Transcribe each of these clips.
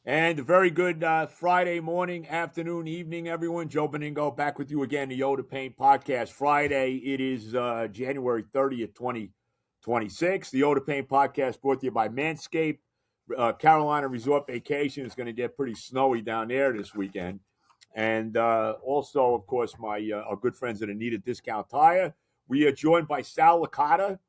And a very good Friday morning, afternoon, evening, everyone. Joe Benigno back with you again, the Yoda Paint Podcast. Friday, it is January 30th, 2026. The Yoda Paint Podcast brought to you by Manscaped. Carolina Resort Vacation is going to get pretty snowy down there this weekend. And also, of course, our good friends at Anita Discount Tire. We are joined by Sal Licata,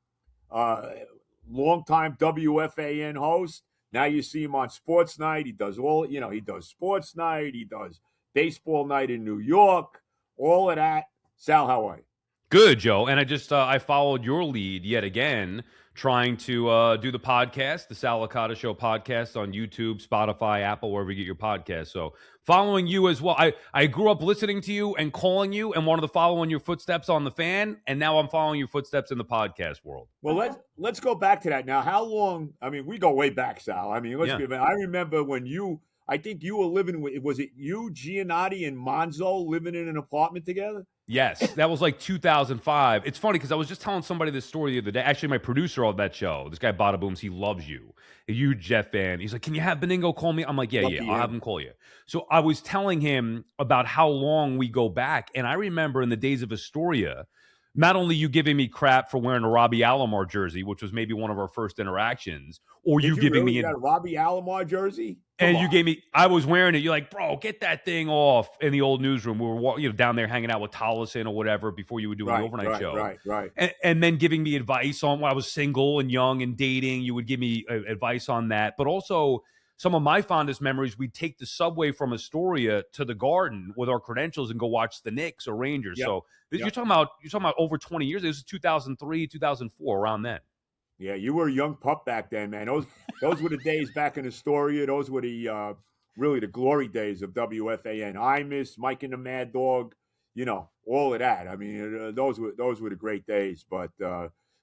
longtime WFAN host. Now you see him on Sports Night. He does he does Sports Night. He does Baseball Night in New York. All of that. Sal, how are you? Good, Joe. And I followed your lead yet again, trying to do the podcast, the Sal Licata Show podcast on YouTube, Spotify, Apple, wherever you get your podcast. So following you as well. I grew up listening to you and calling you and wanted to follow in your footsteps on the fan. And now I'm following your footsteps in the podcast world. Well, let's go back to that. Now, how long? I mean, we go way back, Sal. I mean, I remember when I think you were living with, was it you, Giannotti, and Monzo living in an apartment together? Yes, that was like 2005. It's funny because I was just telling somebody this story the other day. Actually, my producer of that show, this guy Bada Booms, he loves you. A huge Jet fan. He's like, "Can you have Benigno call me?" I'm like, yeah, I'll have him call you. So I was telling him about how long we go back. And I remember in the days of Astoria, not only you giving me crap for wearing a Robbie Alomar jersey, which was maybe one of our first interactions, or you giving me a Robbie Alomar jersey. You gave me, I was wearing it. You're like, bro, get that thing off in the old newsroom. We were down there hanging out with Tollison or whatever before you would do the overnight show. Right. And then giving me advice on when I was single and young and dating. You would give me advice on that. But also some of my fondest memories, we'd take the subway from Astoria to the Garden with our credentials and go watch the Knicks or Rangers. Yep. So you're talking about over 20 years. This is 2003, 2004, around then. Yeah, you were a young pup back then, man. Those were the days back in Astoria. Those were the really the glory days of WFAN. I miss Mike and the Mad Dog, all of that. I mean, those were the great days. But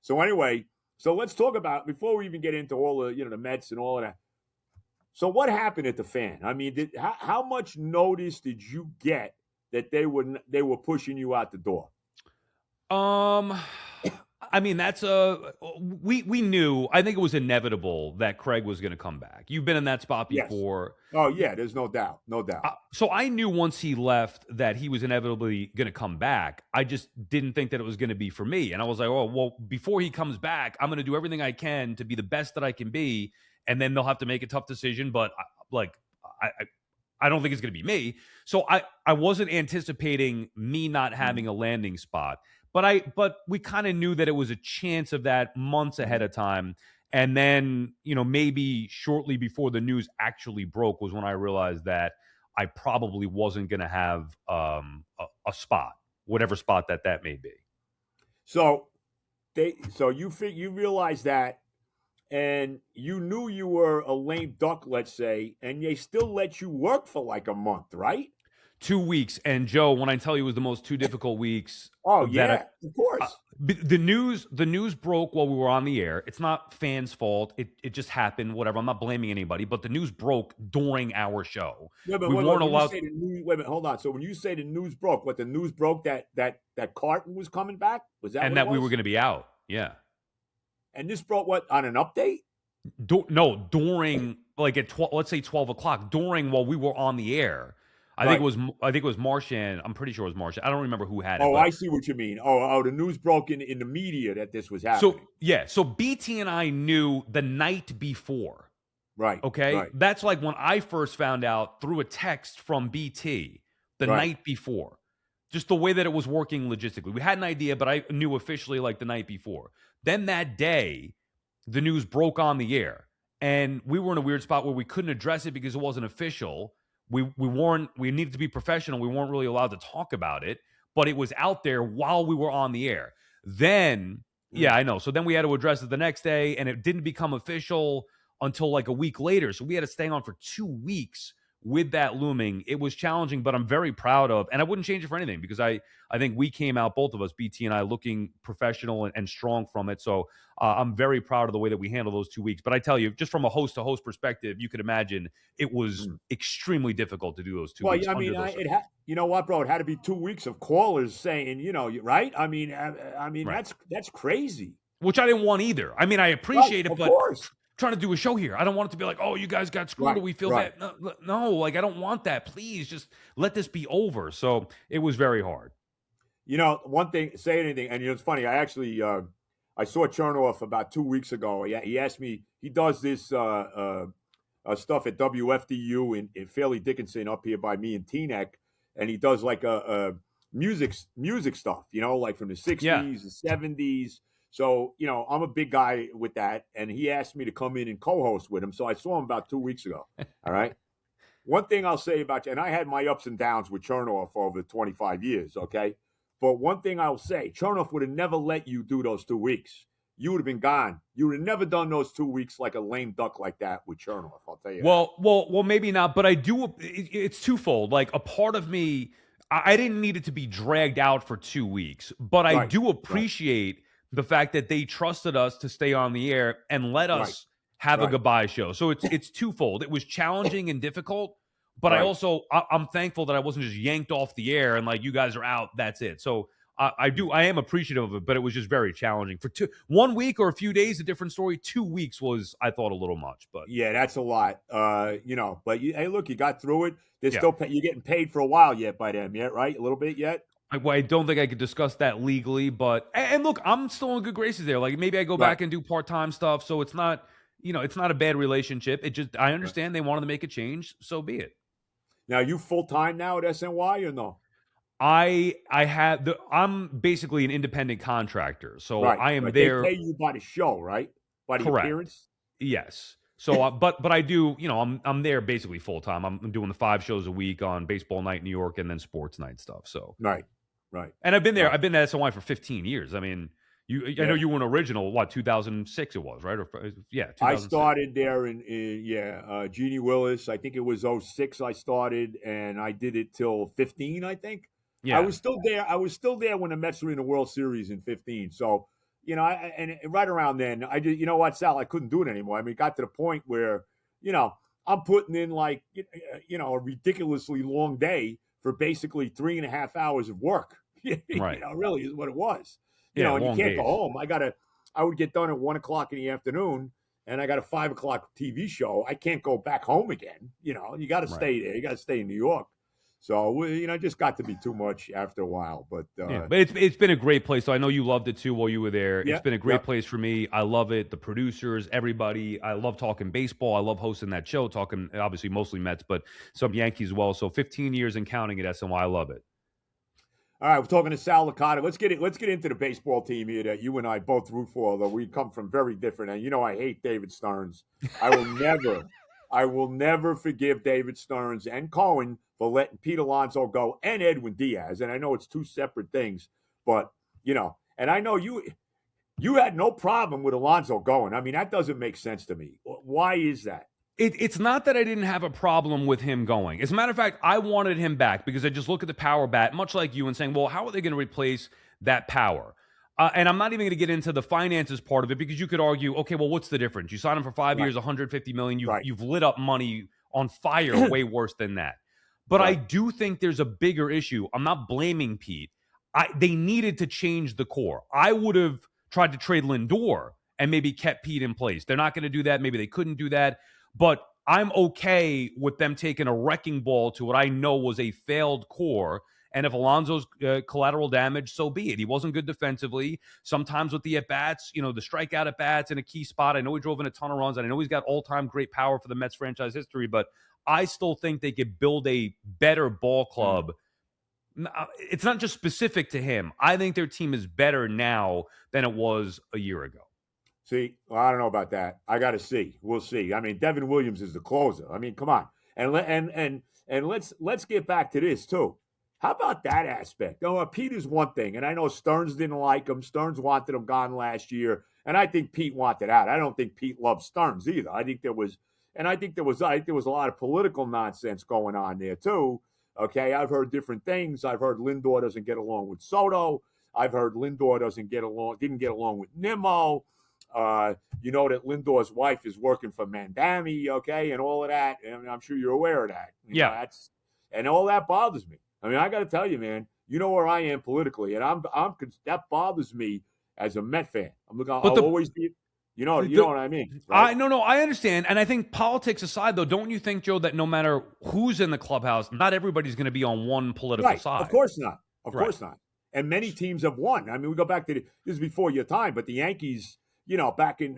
so anyway, so let's talk about, before we even get into all the the Mets and all of that. So what happened at the Fan? I mean, how much notice did you get that they were pushing you out the door? I mean, we knew, I think it was inevitable that Craig was going to come back. You've been in that spot before. Yes. Oh, yeah, there's no doubt. So I knew once he left that he was inevitably going to come back. I just didn't think that it was going to be for me. And I was like, oh, well, before he comes back, I'm going to do everything I can to be the best that I can be. And then they'll have to make a tough decision. But I don't think it's going to be me. So I wasn't anticipating me not having a landing spot. But we kind of knew that it was a chance of that months ahead of time. And then, maybe shortly before the news actually broke was when I realized that I probably wasn't going to have a spot, whatever spot that may be. So you realized that, and you knew you were a lame duck, let's say, and they still let you work for like a month, right? 2 weeks. And Joe, when I tell you it was the most two difficult weeks. Oh, yeah, of course. The news broke while we were on the air. It's not fans' fault. It just happened, whatever. I'm not blaming anybody, but the news broke during our show. Yeah, but we weren't allowed. Wait a minute, hold on. So when you say the news broke, the news broke that Carton was coming back? Was that and that we were going to be out? Yeah. And this broke what, on an update? During, like at let's say 12 o'clock, while we were on the air. I think it was Marchand. I'm pretty sure it was Marchand. I don't remember who had it. Oh, I see what you mean. Oh, the news broke in the media that this was happening. So BT and I knew the night before. Right. Okay. Right. That's like when I first found out through a text from BT the night before. Just the way that it was working logistically. We had an idea, but I knew officially like the night before. Then that day, the news broke on the air. And we were in a weird spot where we couldn't address it because it wasn't official. We needed to be professional. We weren't really allowed to talk about it, but it was out there while we were on the air. Then, I know. So then we had to address it the next day, and it didn't become official until like a week later. So we had to stay on for 2 weeks with that looming. It was challenging, but I'm very proud of, and I wouldn't change it for anything because I think we came out, both of us, BT and I, looking professional and strong from it. So I'm very proud of the way that we handled those 2 weeks. But I tell you, just from a host-to-host perspective, you could imagine it was extremely difficult to do those 2 weeks. Well, I mean, you know what, bro? It had to be 2 weeks of callers saying, right? I mean, Right. that's crazy. Which I didn't want either. I mean, I appreciate it, of but course. trying to do a show here. I don't want it to be like, oh, you guys got screwed, or Right, we feel right. bad. No, like I don't want that. Please just let this be over. So it was very hard. One thing, say anything, and it's funny. I actually I saw Chernoff about 2 weeks ago. He asked me. He does this stuff at WFDU in Fairleigh Dickinson up here by me and Teaneck, and he does like a music stuff. Like from the Yeah. '60s, the '70s. So I'm a big guy with that, and he asked me to come in and co-host with him. So I saw him about 2 weeks ago. All right. One thing I'll say about you, and I had my ups and downs with Chernoff over 25 years, okay? But one thing I'll say, Chernoff would have never let you do those 2 weeks. You would have been gone. You would have never done those 2 weeks like a lame duck like that with Chernoff. I'll tell you that. Well, maybe not, but I do. It's twofold. Like a part of me, I didn't need it to be dragged out for 2 weeks, but I Right, do right, appreciate the fact that they trusted us to stay on the air and let right, us have a right, goodbye show. So it's twofold. It was challenging and difficult, but right. I'm thankful that I wasn't just yanked off the air and like you guys are out. That's it. So I am appreciative of it, but it was just very challenging for 1 week or a few days. A different story. 2 weeks was, I thought, a little much, but Yeah, that's a lot. But hey, look, you got through it. They're yeah. still you're getting paid for a while yet by them, yet, right? A little bit yet? I don't think I could discuss that legally, but and look, I'm still in good graces there. Like maybe I go Right, back and do part time stuff, so it's not it's not a bad relationship. It just I right. understand they wanted to make a change, so be it. Now, you full time now at SNY or no? I'm basically an independent contractor, so Right, I am right. They there. pay you by the show, right? By the Correct. appearance? Yes. So, but I do, I'm there basically full time. I'm doing the 5 shows a week on baseball night in New York and then sports night stuff. So, Right, right, and I've been there. right. I've been at SNY for 15 years. I mean, I know Yeah. you were an original. What 2006 it was, right? Or yeah, I 2006. started there Jeannie Willis. I think it was '06 I started, and I did it till 15, I think. I Yeah, was still there. I was still there when the Mets were in the World Series in 15. So, and right around then, I did, you know what, Sal, I couldn't do it anymore. I mean, it got to the point where, you know, I'm putting in like, a ridiculously long day for basically 3.5 hours of work. right. Really is what it was. Yeah, And you long can't go days. home. I would get done at 1 o'clock in the afternoon, and I got a 5 o'clock TV show. I can't go back home again. You got to Right. stay there. You got to stay in New York. So it just got to be too much after a while. But Yeah, but it's been a great place. So I know you loved it too while you were there. It's yeah, been a great yep. place for me. I love it. The producers, everybody. I love talking baseball. I love hosting that show, talking obviously mostly Mets, but some Yankees as well. So 15 years and counting at SNY. I love it. All right, we're talking to Sal Licata. Let's get into the baseball team here that you and I both root for, although we come from very different. And I hate David Stearns. I will never, I will never forgive David Stearns and Cohen for letting Pete Alonso go and Edwin Diaz. And I know it's two separate things, but and I know you had no problem with Alonso going. I mean, that doesn't make sense to me. Why is that? It's not that I didn't have a problem with him going. As a matter of fact, I wanted him back because I just look at the power bat, much like you, and saying, well, how are they going to replace that power? And I'm not even going to get into the finances part of it because you could argue, okay, well, what's the difference? You sign him for 5 years, Right, 150 million. right, You've lit up money on fire way worse than that. But I right. do think there's a bigger issue. I'm not blaming Pete. They needed to change the core. I would have tried to trade Lindor and maybe kept Pete in place. They're not going to do that. Maybe they couldn't do that. But I'm okay with them taking a wrecking ball to what I know was a failed core. And if Alonso's collateral damage, so be it. He wasn't good defensively. Sometimes with the at-bats, the strikeout at-bats in a key spot. I know he drove in a ton of runs, and I know he's got all-time great power for the Mets franchise history, but I still think they could build a better ball Mm. club. It's not just specific to him. I think their team is better now than it was a year ago. See, well, I don't know about that. I got to see. We'll see. I mean, Devin Williams is the closer. I mean, come on, and let's get back to this too. How about that aspect? Pete is one thing, and I know Stearns didn't like him. Stearns wanted him gone last year, and I think Pete wanted out. I don't think Pete loved Stearns either. I think there was a lot of political nonsense going on there too. Okay, I've heard different things. I've heard Lindor doesn't get along with Soto. I've heard Lindor didn't get along with Nimmo. That Lindor's wife is working for Mandami, okay, and all of that. And I'm sure you're aware of that. Yeah. And all that bothers me. I mean, I got to tell you, man, you know where I am politically, and that bothers me as a Met fan. But I'll always be. You know what I mean, right? No, I understand. And I think politics aside, though, don't you think, Joe, that no matter who's in the clubhouse, not everybody's going to be on one political Right. Of side. course not. Of Right. course not. And many teams have won. I mean, we go back to this is before your time, but the Yankees, back in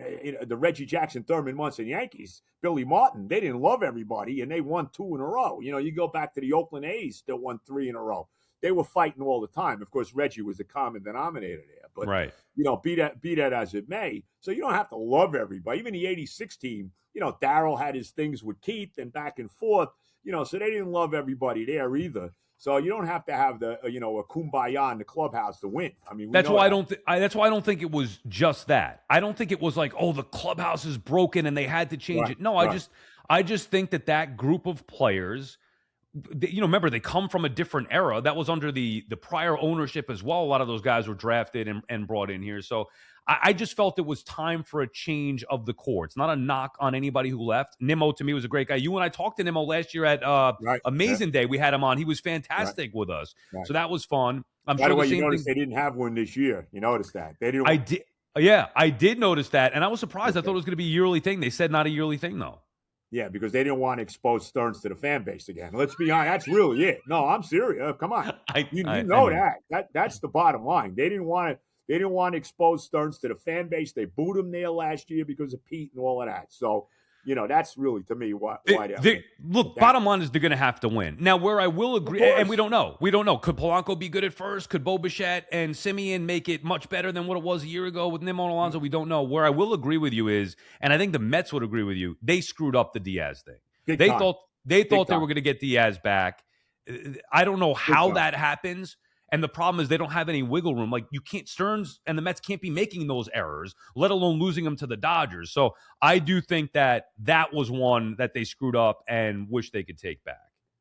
the Reggie Jackson, Thurman Munson Yankees, Billy Martin, they didn't love everybody, and they won 2 in a row. You go back to the Oakland A's, that won 3 in a row. They were fighting all the time. Of course, Reggie was the common denominator there. But Right. be that as it may. So you don't have to love everybody. Even the '86 team, Darryl had his things with Keith and back and forth. So they didn't love everybody there either. So you don't have to have a kumbaya in the clubhouse to win. I mean, that's why I don't think it was just that. I don't think it was like, oh, the clubhouse is broken and they had to change it. No, right. I just think that group of players, remember they come from a different era that was under the prior ownership as well. A lot of those guys were drafted and brought in here. So I just felt it was time for a change of the core. It's not a knock on anybody who left. Nimmo, to me, was a great guy. You and I talked to Nimmo last year at Amazing Day. We had him on. He was fantastic with us. Right. So that was fun. I'm By sure the way, you noticed they didn't have one this year. You noticed that. They didn't. I did. Yeah, I did notice that. And I was surprised. Okay. I thought it was going to be a yearly thing. They said not a yearly thing, though. Yeah, because they didn't want to expose Stearns to the fan base again. Let's be honest. That's really it. No, I'm serious. Come on. You know that's the bottom line. They didn't want to. They didn't want to expose Stearns to the fan base. They booed him there last year because of Pete and all of that. So, that's really, to me, why look, bottom line is they're going to have to win. Now, where I will agree, and we don't know. Could Polanco be good at first? Could Bo Bichette and Simeon make it much better than what it was a year ago with Nimmo and Alonso? We don't know. Where I will agree with you is, and I think the Mets would agree with you, they screwed up the Diaz thing. They thought they were going to get Diaz back. I don't know how that happens. And the problem is they don't have any wiggle room. Like, you can't, Stearns and the Mets can't be making those errors, let alone losing them to the Dodgers. So I do think that was one that they screwed up and wish they could take back.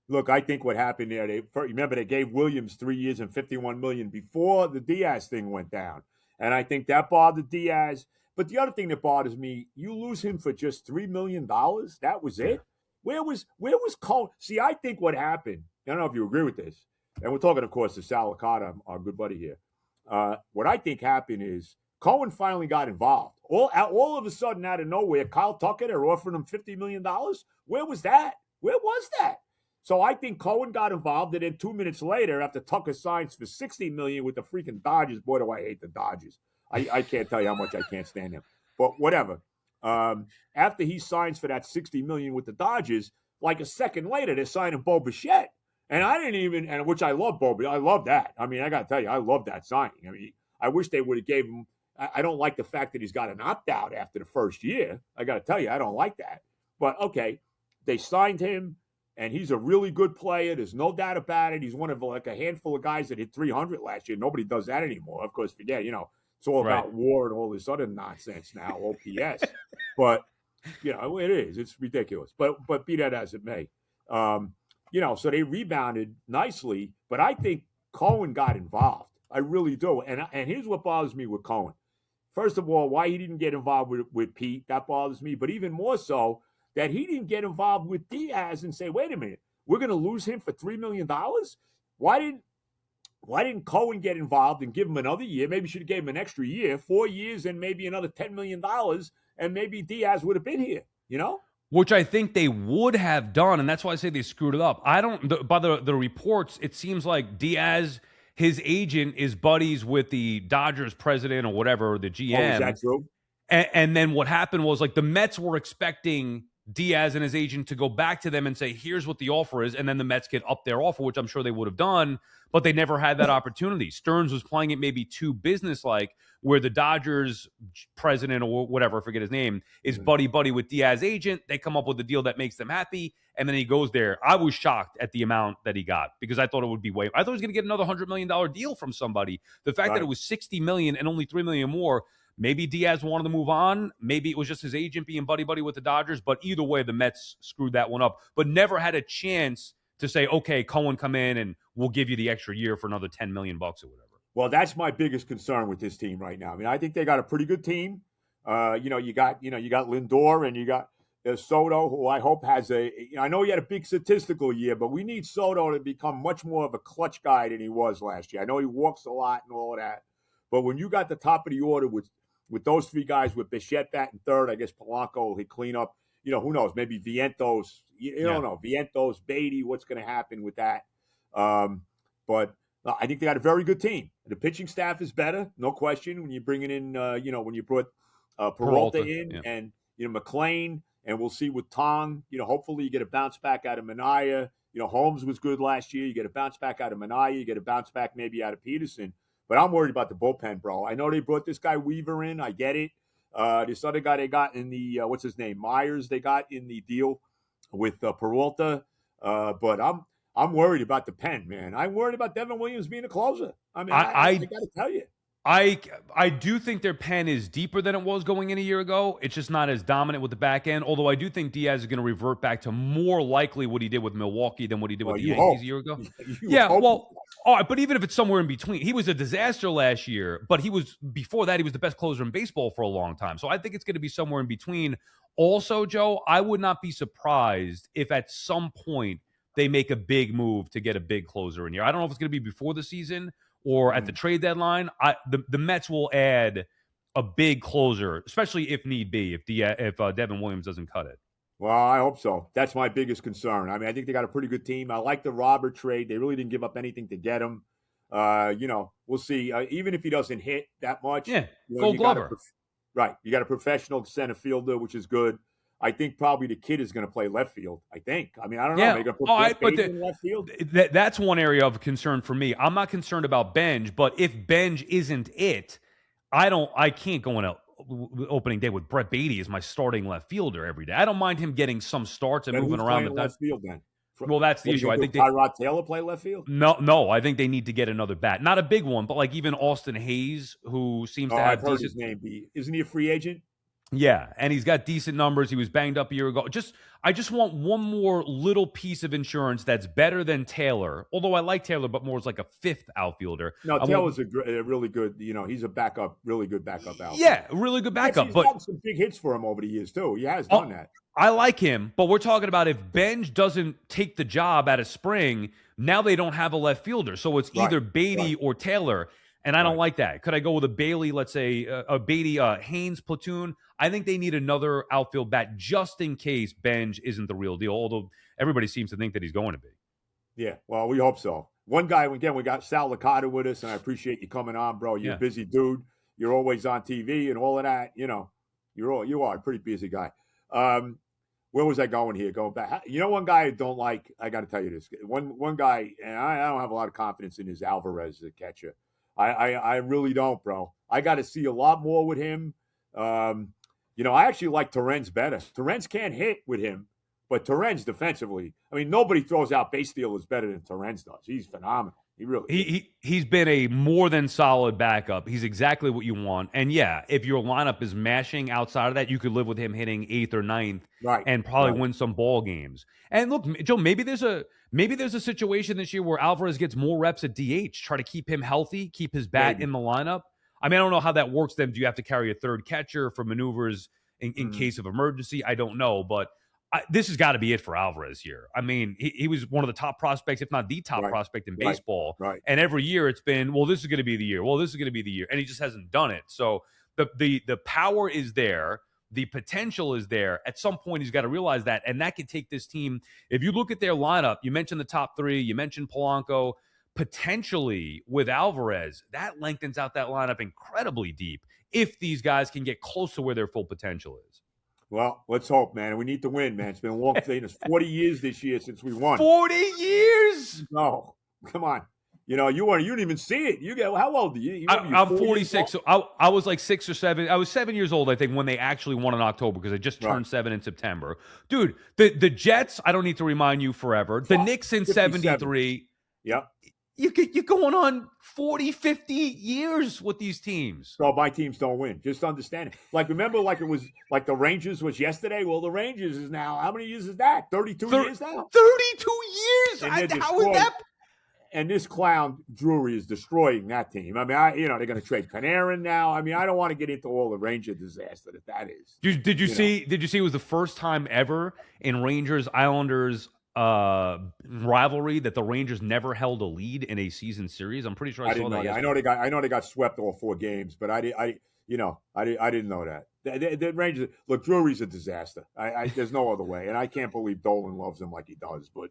Look, I think what happened there, remember they gave Williams 3 years and $51 million before the Diaz thing went down. And I think that bothered Diaz. But the other thing that bothers me, you lose him for just $3 million. That was it. Where was Cohen? See, I think what happened, I don't know if you agree with this, and we're talking, of course, to Sal Licata, our good buddy here. What I think happened is Cohen finally got involved. All of a sudden, out of nowhere, Kyle Tucker, they're offering him $50 million. Where was that? Where was that? So I think Cohen got involved, and then 2 minutes later, after Tucker signs for $60 million with the freaking Dodgers, boy, do I hate the Dodgers. I can't tell you how much I can't stand them. But whatever. After he signs for that $60 million with the Dodgers, like a second later, they're signing Bo Bichette. And I didn't even, and which I love Bo, I love that. I mean, I got to tell you, I love that signing. I mean, I wish they would have gave him, I don't like the fact that he's got an opt-out after the first year. I got to tell you, I don't like that. But, okay, they signed him, and he's a really good player. There's no doubt about it. He's one of like a handful of guys that hit 300 last year. Nobody does that anymore. Of course, forget, it's all about WAR and all this other nonsense now, OPS. But, it is. It's ridiculous. But be that as it may. So they rebounded nicely, but I think Cohen got involved. I really do. And here's what bothers me with Cohen. First of all, why he didn't get involved with Pete, that bothers me. But even more so, that he didn't get involved with Diaz and say, wait a minute, we're going to lose him for $3 million? Why didn't Cohen get involved and give him another year? Maybe should have gave him an extra year, 4 years, and maybe another $10 million, and maybe Diaz would have been here, Which I think they would have done, and that's why I say they screwed it up. By the reports, it seems like Diaz, his agent, is buddies with the Dodgers president or whatever, the GM. Oh, is that true? And then what happened was, like, the Mets were expecting Diaz and his agent to go back to them and say, here's what the offer is, and then the Mets get up their offer, which I'm sure they would have done, but they never had that opportunity. Stearns was playing it maybe too businesslike, where the Dodgers president or whatever, I forget his name, is buddy-buddy with Diaz's agent. They come up with a deal that makes them happy, and then he goes there. I was shocked at the amount that he got because I thought it would be I thought he was going to get another $100 million deal from somebody. The fact that it was $60 million and only $3 million more, maybe Diaz wanted to move on. Maybe it was just his agent being buddy-buddy with the Dodgers. But either way, the Mets screwed that one up, but never had a chance to say, okay, Cohen, come in and we'll give you the extra year for another $10 million or whatever. Well, that's my biggest concern with this team right now. I mean, I think they got a pretty good team. You got Lindor and you got Soto, who I hope has I know he had a big statistical year, but we need Soto to become much more of a clutch guy than he was last year. I know he walks a lot and all of that. But when you got the top of the order with with those three guys, with Bichette batting third, I guess Polanco will hit cleanup. Who knows? Maybe Vientos. You don't know. Vientos, Beatty, what's going to happen with that? But I think they got a very good team. The pitching staff is better, no question. When you bring it in, when you put Peralta in and McLean, and we'll see with Tong. Hopefully you get a bounce back out of Minaya. Holmes was good last year. You get a bounce back out of Minaya. You get a bounce back maybe out of Peterson. But I'm worried about the bullpen, bro. I know they brought this guy Weaver in. I get it. This other guy they got in the what's his name, Myers. They got in the deal with Peralta. But I'm worried about the pen, man. I'm worried about Devin Williams being a closer. I mean, I got to tell you. I do think their pen is deeper than it was going in a year ago. It's just not as dominant with the back end. Although I do think Diaz is going to revert back to more likely what he did with Milwaukee than what he did with the Yankees a year ago. All right, but even if it's somewhere in between, he was a disaster last year. But before that, he was the best closer in baseball for a long time. So I think it's going to be somewhere in between. Also, Joe, I would not be surprised if at some point they make a big move to get a big closer in here. I don't know if it's going to be before the season or at the trade deadline. The Mets will add a big closer, especially if need be, if Devin Williams doesn't cut it. Well, I hope so. That's my biggest concern. I mean, I think they got a pretty good team. I like the Robert trade. They really didn't give up anything to get him. We'll see. Even if he doesn't hit that much. Yeah, Gold Glover. Right. You got a professional center fielder, which is good. I think probably the kid is going to play left field. I mean, I don't know. They're going to put in left field. That's one area of concern for me. I'm not concerned about Benj, but if Benj isn't it, I can't go on opening day with Brett Beatty as my starting left fielder every day. I don't mind him getting some starts and moving around the left field then. Well, that's the issue. I think Tyrod Taylor play left field. No. I think they need to get another bat, not a big one, but like even Austin Hayes, who seems to have. I've heard his name. Isn't he a free agent? Yeah, and he's got decent numbers. He was banged up a year ago. I just want one more little piece of insurance that's better than Taylor. Although I like Taylor, but more as like a fifth outfielder. No, Taylor's a really good. He's a backup, really good backup outfielder. Yeah, really good backup. He's gotten some big hits for him over the years too. He has done that. I like him, but we're talking about if Benj doesn't take the job out of spring, now they don't have a left fielder. So it's either Beatty or Taylor. And I don't like that. Could I go with a Bailey, let's say, a Beatty Haynes platoon? I think they need another outfield bat just in case Benj isn't the real deal, although everybody seems to think that he's going to be. Yeah, well, we hope so. One guy, again, we got Sal Licata with us, and I appreciate you coming on, bro. You're a busy dude. You're always on TV and all of that. You are a pretty busy guy. Where was I going here? Going back. One guy I don't like, I got to tell you this. One guy, and I don't have a lot of confidence in, is Alvarez, the catcher. I really don't, bro. I got to see a lot more with him. I actually like Torrens better. Torrens can't hit with him, but Torrens defensively, I mean, nobody throws out base stealers better than Torrens does. He's phenomenal. He really he's been a more than solid backup. He's exactly what you want. And yeah, if your lineup is mashing outside of that, you could live with him hitting 8th or 9th and probably win some ball games. And look, Joe, maybe there's a situation this year where Alvarez gets more reps at DH, try to keep him healthy, keep his bat in the lineup. I mean, I don't know how that works then. Do you have to carry a third catcher for maneuvers in case of emergency? I don't know, but this has got to be it for Alvarez here. I mean, he was one of the top prospects, if not the top prospect in baseball. Right. And every year it's been, well, this is going to be the year. Well, this is going to be the year. And he just hasn't done it. So the power is there. The potential is there. At some point, he's got to realize that. And that could take this team. If you look at their lineup, you mentioned the top three, you mentioned Polanco. Potentially with Alvarez, that lengthens out that lineup incredibly deep if these guys can get close to where their full potential is. Well, let's hope, man. We need to win, man. It's been a long thing. It's 40 years this year since we won. 40 years? No, come on. You didn't even see it. How old are you? I'm 46. So I was like 6 or 7. I was 7 years old, I think, when they actually won in October because I just turned 7 in September. Dude, the Jets, I don't need to remind you forever. The Knicks in 73. Yep. You're going on 40, 50 years with these teams. So my teams don't win. Just understand it. Like, remember, like it was like the Rangers was yesterday? Well, the Rangers is now, how many years is that? 32 years now? 32 years? How is that? And this clown, Drury, is destroying that team. I mean, they're going to trade Panarin now. I mean, I don't want to get into all the Ranger disaster that is. Did you see it was the first time ever in Rangers-Islanders rivalry that the Rangers never held a lead in a season series? I'm pretty sure I saw that. I know they got swept all 4 games, but I I didn't know that. The Rangers, look, Drury's a disaster. There's no other way, and I can't believe Dolan loves him like he does. But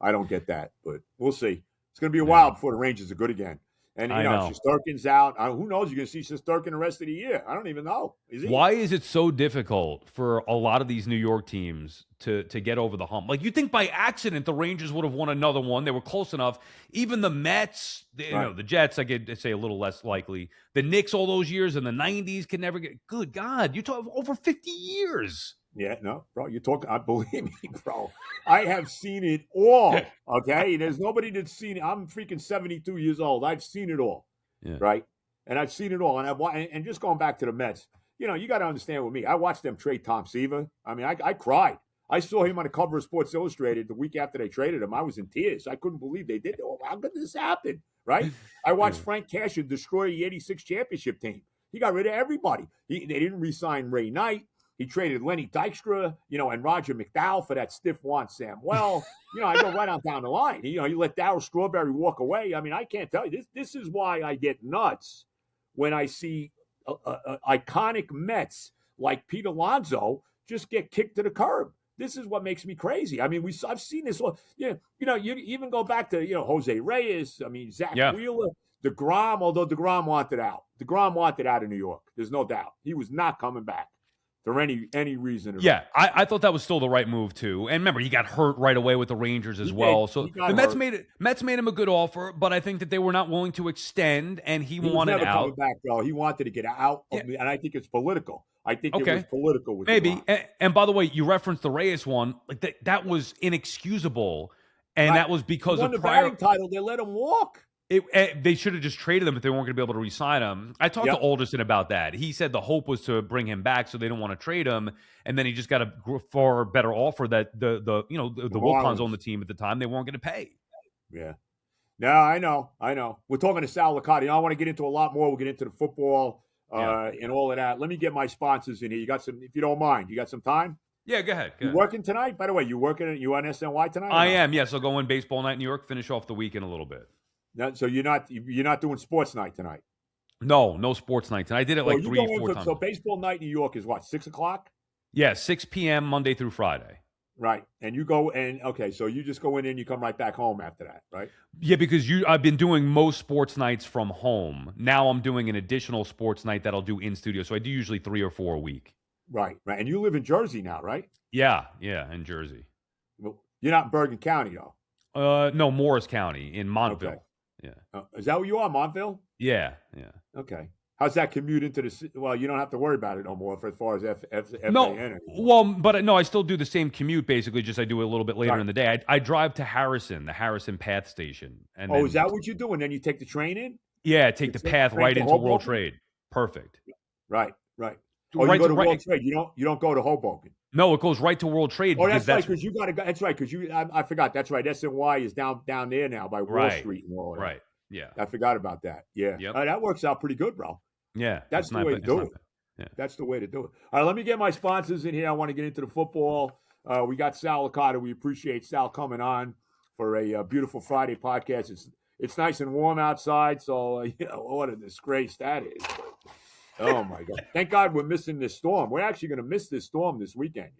I don't get that. But we'll see. It's going to be a while before the Rangers are good again. And I know. Shesterkin's out. Who knows? You're going to see Shesterkin the rest of the year. I don't even know. Is he? Why is it so difficult for a lot of these New York teams to get over the hump? Like, you think by accident the Rangers would have won another one. They were close enough. Even the Mets, the Jets, I could say a little less likely. The Knicks all those years in the 90s can never get. Good God, you talk over 50 years. Yeah, no, bro, you're talking. Believe me, bro. I have seen it all. Okay, there's nobody that's seen it. I'm freaking 72 years old. I've seen it all. Yeah. Right, and I've seen it all. And just going back to the Mets, you got to understand with me. I watched them trade Tom Seaver. I mean, I cried. I saw him on the cover of Sports Illustrated the week after they traded him. I was in tears. I couldn't believe they did. Oh, how could this happen? Right? I watched Frank Casher destroy the '86 championship team. He got rid of everybody. They didn't re-sign Ray Knight. He traded Lenny Dykstra, and Roger McDowell for that stiff Juan Samuel. I go right on down the line. He let Darryl Strawberry walk away. I mean, I can't tell you. This is why I get nuts when I see iconic Mets like Pete Alonso just get kicked to the curb. This is what makes me crazy. I mean, I've seen this. You even go back to Jose Reyes. I mean, Zach Wheeler, DeGrom. Although DeGrom wanted out. DeGrom wanted out of New York. There's no doubt. He was not coming back for any reason. Yeah, I thought that was still the right move too. And remember, he got hurt right away with the Rangers as well. So the Mets made him a good offer, but I think that they were not willing to extend, and he wanted never out. Coming back, bro. He wanted to get out, and I think it's political. I think it was political with maybe. And by the way, you referenced the Reyes one, like that was inexcusable, and that was because of the batting title. They let him walk. They should have just traded him if they weren't going to be able to re-sign him. I talked to Alderson about that. He said the hope was to bring him back, so they don't want to trade him. And then he just got a far better offer that the Wilpons on the team at the time they weren't going to pay. Yeah. No, I know. We're talking to Sal Licata. I want to get into a lot more. We'll get into the football and all of that. Let me get my sponsors in here. You got some, if you don't mind. You got some time? Yeah, go ahead. You working tonight? By the way, you on SNY tonight? I am. Yes, I'll go in baseball night in New York. Finish off the weekend a little bit. So you're not doing sports night tonight? No sports night tonight. I did it like 3-4 times. So baseball night in New York is what, 6:00? Yeah, 6 p.m. Monday through Friday. Right, and you go so you just go in and you come right back home after that, right? Yeah, because I've been doing most sports nights from home. Now I'm doing an additional sports night that I'll do in studio. So I do usually 3 or 4 a week. Right, and you live in Jersey now, right? Yeah, in Jersey. Well, you're not in Bergen County though. No, Morris County in Montville. Okay. Yeah. Is that where you are, Montville? Yeah. Okay. How's that commute into the? Well, you don't have to worry about it no more as far as FAN. No, I still do the same commute basically. Just I do it a little bit later in the day. I drive to the Harrison Path Station. And is that what you do? And then you take the train in? Yeah, take the path right into World Trade. Perfect. Right. Oh, you go to World Trade. You don't go to Hoboken. No, it goes right to World Trade. Oh, that's right. Because you got to go. That's right. Because I forgot. That's right. SNY is down there now by Wall Street and all that. Right. Yeah. I forgot about that. Yeah. Yep. That works out pretty good, bro. Yeah. That's the way to do it. Yeah. That's the way to do it. All right. Let me get my sponsors in here. I want to get into the football. We got Sal Licata. We appreciate Sal coming on for a beautiful Friday podcast. It's nice and warm outside. So, what a disgrace that is. Oh my God! Thank God we're missing this storm. We're actually going to miss this storm this weekend.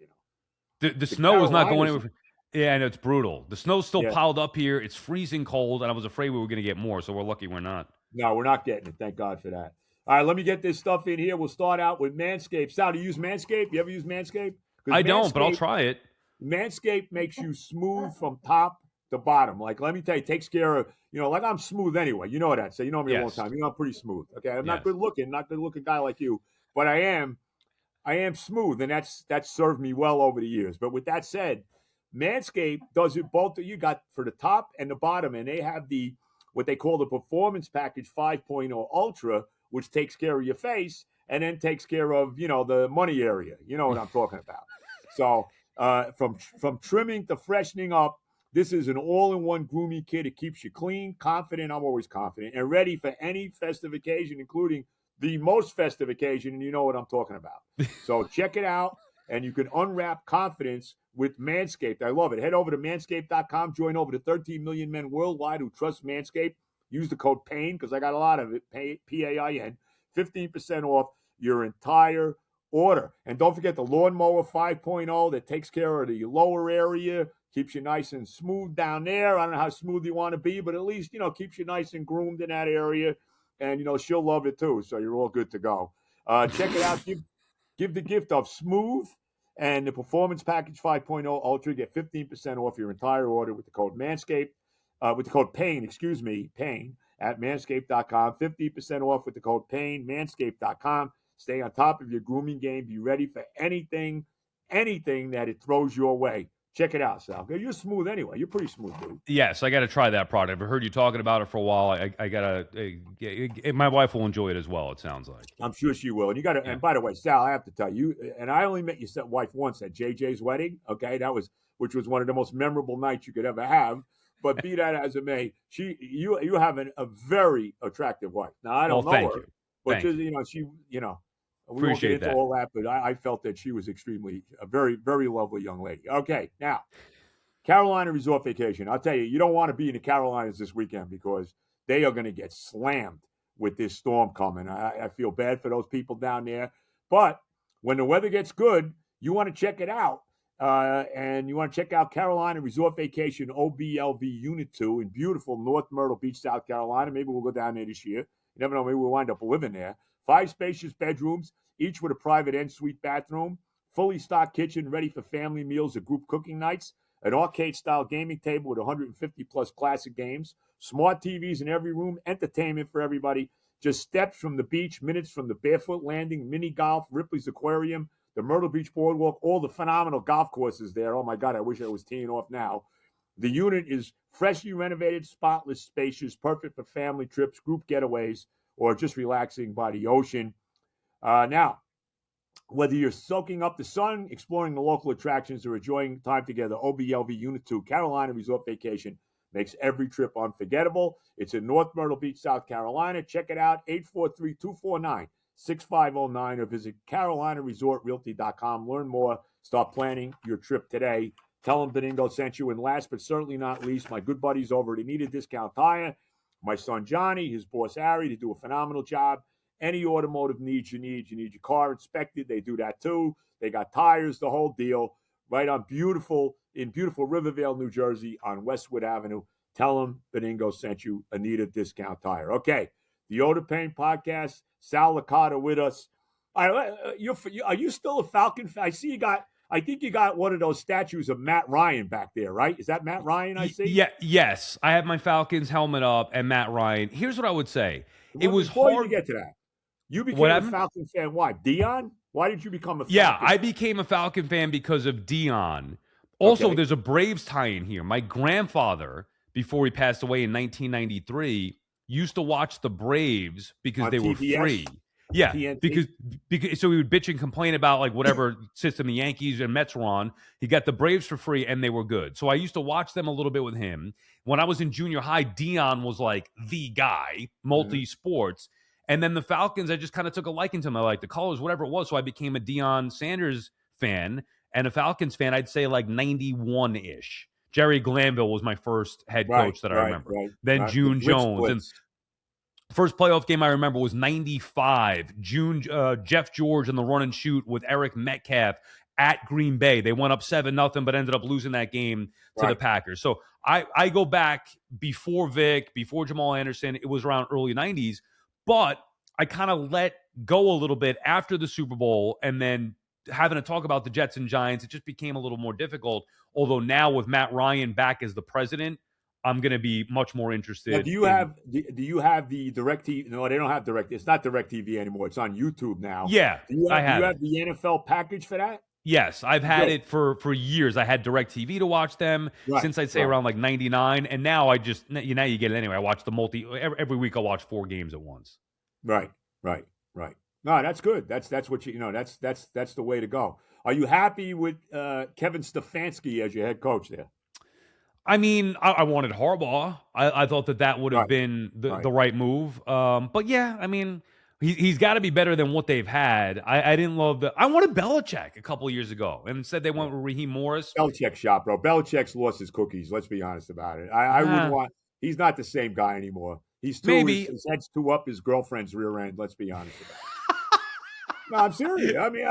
The snow is not going anywhere. Yeah, and it's brutal. The snow's still piled up here. It's freezing cold, and I was afraid we were going to get more. So we're lucky we're not. No, we're not getting it. Thank God for that. All right, let me get this stuff in here. We'll start out with Manscaped. Sal, do you use Manscaped? You ever use Manscaped? I don't, but I'll try it. Manscaped makes you smooth from top to bottom. Like, let me tell you, takes care of, like I'm smooth anyway. You know that. So you know me a long time. I'm pretty smooth. Okay. I'm not good looking guy like you, but I am smooth. And that's served me well over the years. But with that said, Manscaped does it both. You got for the top and the bottom, and they have what they call the Performance Package 5.0 Ultra, which takes care of your face and then takes care of, the money area. You know what I'm talking about. So from trimming to freshening up, this is an all-in-one grooming kit. It keeps you clean, confident. I'm always confident and ready for any festive occasion, including the most festive occasion. And you know what I'm talking about. So check it out, and you can unwrap confidence with Manscaped. I love it. Head over to manscaped.com. Join over to 13 million men worldwide who trust Manscaped. Use the code PAIN because I got a lot of it, PAIN, 15% off your entire order. And don't forget the Lawnmower 5.0 that takes care of the lower area, keeps you nice and smooth down there. I don't know how smooth you want to be, but at least, keeps you nice and groomed in that area. And, she'll love it too. So you're all good to go. Check it out. Give the gift of smooth and the Performance Package 5.0 Ultra. Get 15% off your entire order with the code Manscaped, with the code PAIN, PAIN at manscaped.com. 15% off with the code PAIN, manscaped.com. Stay on top of your grooming game. Be ready for anything that it throws your way. Check it out, Sal. You're smooth anyway. You're pretty smooth, dude. Yes, I got to try that product. I've heard you talking about it for a while. I got to. My wife will enjoy it as well. It sounds like. I'm sure she will. And you got to. Yeah. And by the way, Sal, I have to tell you. And I only met your wife once at JJ's wedding. Okay, which was one of the most memorable nights you could ever have. But be that as it may, you have a very attractive wife. Now I don't know her, you. but just, she we won't get into all that. But I felt that she was a very, very lovely young lady. Okay, now. Carolina Resort Vacation. I'll tell you, you don't want to be in the Carolinas this weekend because they are going to get slammed with this storm coming. I feel bad for those people down there. But when the weather gets good, you want to check it out. And you want to check out Carolina Resort Vacation OBLV Unit 2 in beautiful North Myrtle Beach, South Carolina. Maybe we'll go down there this year. You never know. Maybe we'll wind up living there. 5 spacious bedrooms, each with a private en-suite bathroom. Fully stocked kitchen ready for family meals or group cooking nights. An arcade-style gaming table with 150-plus classic games, smart TVs in every room, entertainment for everybody, just steps from the beach, minutes from the Barefoot Landing, mini golf, Ripley's Aquarium, the Myrtle Beach Boardwalk, all the phenomenal golf courses there. Oh, my God, I wish I was teeing off now. The unit is freshly renovated, spotless, spacious, perfect for family trips, group getaways, or just relaxing by the ocean. Now, whether you're soaking up the sun, exploring the local attractions, or enjoying time together, OBLV Unit 2 Carolina Resort Vacation makes every trip unforgettable. It's in North Myrtle Beach, South Carolina. Check it out, 843-249-6509, or visit CarolinaResortRealty.com. Learn more. Start planning your trip today. Tell them Benigno sent you. And last but certainly not least, my good buddies over at Anita Discount Tire. My son Johnny, his boss Harry, they do a phenomenal job. Any automotive needs you need your car inspected, they do that too. They got tires, the whole deal, right on beautiful Rivervale, New Jersey on Westwood Avenue. Tell them Benigno sent you, Anita Discount Tire. Okay, the Odor Pain Podcast, Sal Licata with us. Are you still a Falcon fan? I see you got, I think you got one of those statues of Matt Ryan back there, right? Is that Matt Ryan I see? Yeah, yes. I have my Falcons helmet up and Matt Ryan. Here's what I would say. It was before hard you get to that. You became a Falcon fan. Why? Dion? Why did you become a Falcon fan? I became a Falcon fan because of Dion. Also, Okay. There's a Braves tie-in here. My grandfather, before he passed away in 1993, used to watch the Braves because they were free. Yeah, because so he would bitch and complain about like whatever system the Yankees and Mets were on. He got the Braves for free and they were good. So I used to watch them a little bit with him. When I was in junior high, Dion was like the guy, multi-sports. And then the Falcons, I just kind of took a liking to them. I liked the colors, whatever it was. So I became a Deion Sanders fan and a Falcons fan, I'd say like 91-ish. Jerry Glanville was my first head coach that I remember. Then June Jones. And first playoff game I remember was 95. Jeff George in the run and shoot with Eric Metcalf at Green Bay. They went up 7-0, but ended up losing that game to the Packers. So I go back before Vic, before Jamal Anderson. It was around early 90s. But I kind of let go a little bit after the Super Bowl, and then having to talk about the Jets and Giants, it just became a little more difficult. Although now with Matt Ryan back as the president, I'm going to be much more interested. Now, do you have the DirecTV? No, they don't have Direct. It's not DirecTV anymore. It's on YouTube now. Yeah, I have. Do you have the NFL package for that? Yes, I've had it for years. I had DirecTV to watch them since I'd say around like 99, and now I just now you get it anyway. I watch the every week. I watch 4 games at once. Right. No, that's good. That's what that's the way to go. Are you happy with Kevin Stefanski as your head coach there? I mean, I wanted Harbaugh. I thought that would have been the right move. But yeah, I mean. He's got to be better than what they've had. I didn't love I wanted Belichick a couple of years ago, and instead they went with Raheem Morris. Belichick shop, bro. Belichick's lost his cookies. Let's be honest about it. I wouldn't want. He's not the same guy anymore. Maybe. his head's too up his girlfriend's rear end. Let's be honest about it. No, I'm serious. I mean,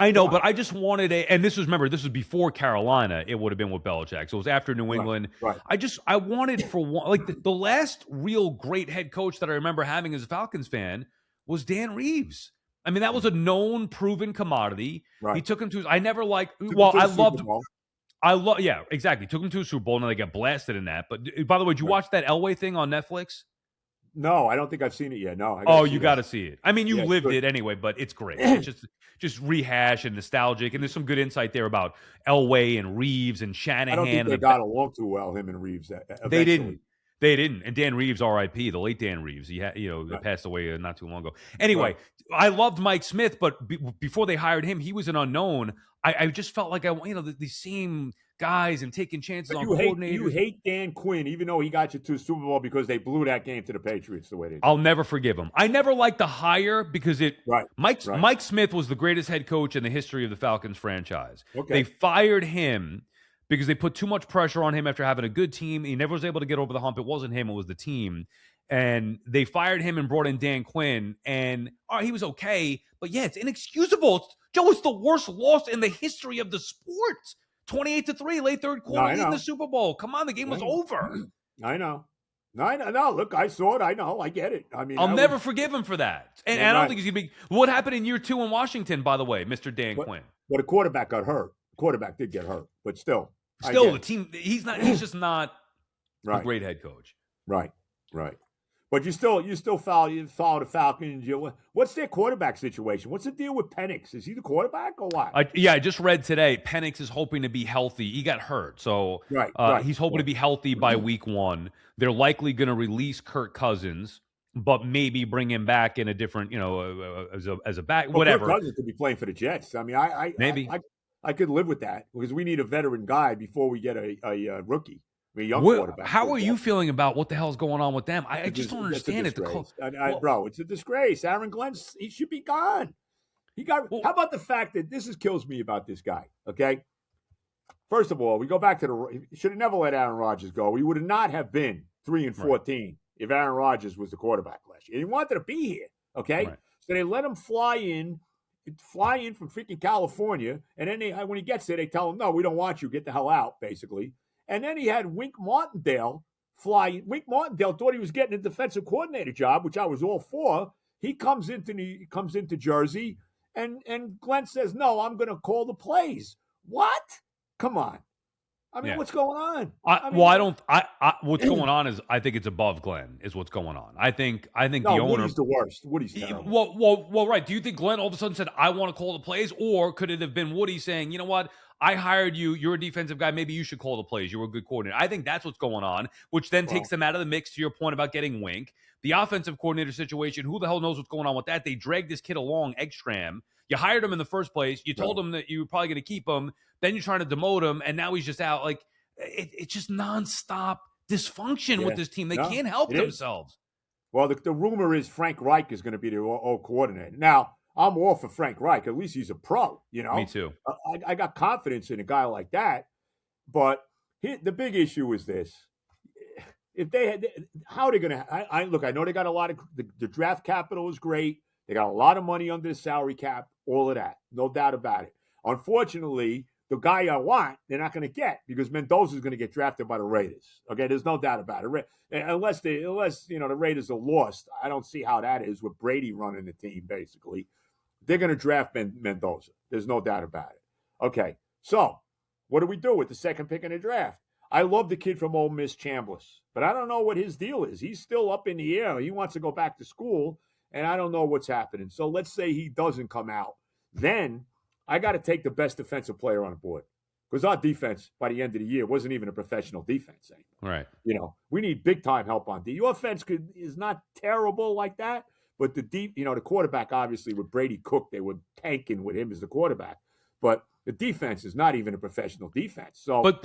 I know, but I just wanted and this was before Carolina. It would have been with Belichick. So it was after New England. Right. I wanted for one, like the last real great head coach that I remember having as a Falcons fan was Dan Reeves. I mean, that was a known, proven commodity. Right. He took him to, I never liked, yeah, exactly. Took him to a Super Bowl and they got blasted in that. But by the way, did you watch that Elway thing on Netflix? No, I don't think I've seen it yet. No. You got to see it. I mean, you lived it anyway, but it's great. It's just rehash and nostalgic, and there's some good insight there about Elway and Reeves and Shanahan. I don't think they got along too well, him and Reeves. Eventually. They didn't. And Dan Reeves, R.I.P., the late Dan Reeves, he passed away not too long ago. Anyway, I loved Mike Smith, but before they hired him, he was an unknown. I just felt like these same guys and taking chances on coordinators. You hate Dan Quinn, even though he got you to a Super Bowl because they blew that game to the Patriots the way they did. I'll never forgive him. I never liked the hire because Mike Smith was the greatest head coach in the history of the Falcons franchise. Okay. They fired him because they put too much pressure on him after having a good team. He never was able to get over the hump. It wasn't him. It was the team. And they fired him and brought in Dan Quinn. And he was okay. But, yeah, it's inexcusable. Joe, it's the worst loss in the history of the sport. 28-3, late third quarter, in the Super Bowl. Come on, the game was over. I know. No, look, I saw it. I know. I get it. I mean, I'll never forgive him for that. And I don't think he's going to be – what happened in year 2 in Washington, by the way, Mr. Dan Quinn? But a quarterback got hurt. Quarterback did get hurt, but still. Still, the team – he's just not a great head coach. Right. But you still follow the Falcons. What's their quarterback situation? What's the deal with Penix? Is he the quarterback or what? I just read today Penix is hoping to be healthy. He got hurt, so he's hoping to be healthy by week 1. They're likely going to release Kirk Cousins, but maybe bring him back in a different, as a back, whatever. Kirk Cousins could be playing for the Jets. I mean, I could live with that because we need a veteran guy before we get a rookie. How are you feeling about what the hell's going on with them? I just don't understand it. Bro, it's a disgrace. Aaron Glenn, he should be gone. How about the fact that kills me about this guy, okay? First of all, we go back to should have never let Aaron Rodgers go. We would not have been 3-14 if Aaron Rodgers was the quarterback last year. He wanted to be here, okay? Right. So they let him fly in from freaking California, and then when he gets there, they tell him, no, we don't want you. Get the hell out, basically. And then he had Wink Martindale fly. Wink Martindale thought he was getting a defensive coordinator job, which I was all for. He comes into Jersey, and Glenn says, "No, I'm going to call the plays." What? Come on. I mean, what's going on? What's going on is I think it's above Glenn is what's going on. I think the owner. Woody's the worst. Woody's terrible. Well, right. Do you think Glenn all of a sudden said, "I want to call the plays," or could it have been Woody saying, "You know what? I hired you. You're a defensive guy. Maybe you should call the plays. You're a good coordinator." I think that's what's going on, which then takes them out of the mix, to your point about getting Wink. The offensive coordinator situation, who the hell knows what's going on with that? They dragged this kid along, Eggstram. You hired him in the first place. You told him that you were probably going to keep him. Then you're trying to demote him, and now he's just out. Like, it's just nonstop dysfunction with this team. They can't help themselves. Well, the rumor is Frank Reich is going to be the old coordinator. Now, I'm all for Frank Reich. At least he's a pro, Me too. I got confidence in a guy like that. But the big issue is this. If they had, how are they going to – look, I know they got a lot of – the draft capital is great. They got a lot of money under the salary cap, all of that. No doubt about it. Unfortunately, the guy I want, they're not going to get because Mendoza is going to get drafted by the Raiders. Okay, there's no doubt about it. Unless the Raiders are lost, I don't see how that is with Brady running the team, basically. They're going to draft Mendoza. There's no doubt about it. Okay, so what do we do with the second pick in the draft? I love the kid from Ole Miss, Chambliss, but I don't know what his deal is. He's still up in the air. He wants to go back to school, and I don't know what's happening. So let's say he doesn't come out. Then I got to take the best defensive player on the board because our defense, by the end of the year, wasn't even a professional defense anymore. Right. We need big-time help on D. The offense is not terrible like that. But the quarterback, obviously, with Brady Cook, they were tanking with him as the quarterback. But the defense is not even a professional defense. So, well,